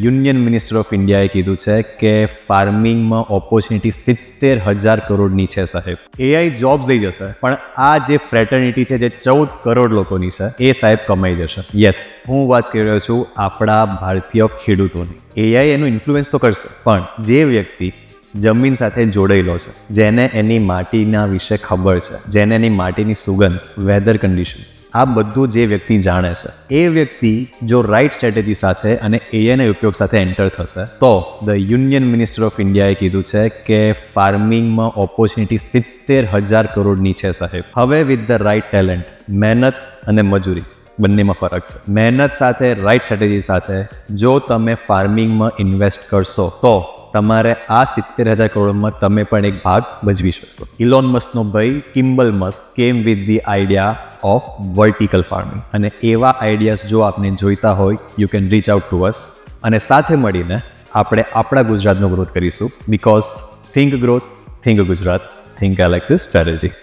Union minister of ઇન્ડિયાએ કીધું છે કે ફાર્મિંગમાં ઓપોર્ચ્યુનિટી 70,000 કરોડની છે સાહેબ. AI જોબ્સ લઈ જશે, પણ આ જે ફ્રેટર્નિટી છે જે 14 કરોડ લોકોની છે એ સાહેબ કમાઈ જશે. યસ, હું વાત કરી રહ્યો છું આપણા ભારતીય ખેડૂતોની. AI એનું ઇન્ફ્લુઅન્સ તો કરશે, પણ જે વ્યક્તિ જમીન સાથે જોડાયેલો છે, જેને એની માટીના વિશે ખબર છે, જેને એની માટીની સુગંધ, વેધર કન્ડિશન, આ બધું જે વ્યક્તિ જાણે છે, એ વ્યક્તિ જો રાઇટ સ્ટ્રેટેજી સાથે અને એઆઈના ઉપયોગ સાથે એન્ટર થશે તો ધ યુનિયન મિનિસ્ટર ઓફ ઇન્ડિયાએ કીધું છે કે ફાર્મિંગમાં ઓપોર્ચ્યુનિટી 70,000 કરોડની છે સાહેબ. હવે વિથ ધ રાઇટ ટેલેન્ટ, મહેનત અને મજૂરી બંનેમાં ફરક છે. મહેનત સાથે રાઇટ સ્ટ્રેટેજી સાથે જો તમે ફાર્મિંગમાં ઇન્વેસ્ટ કરશો તો તમારે આ 70,000 કરોડમાં તમે પણ એક ભાગ ભજવી શકશો. ઇલોન મસ્કનો ભાઈ Kimbal Musk came with the idea of vertical farming, અને એવા આઈડિયાઝ જો આપને જોઈતા હોય you can reach out to us, અને સાથે મળીને આપણે આપણા ગુજરાતનો ગ્રોથ કરીશું. Because think growth, think Gujarat, think Alexis strategy.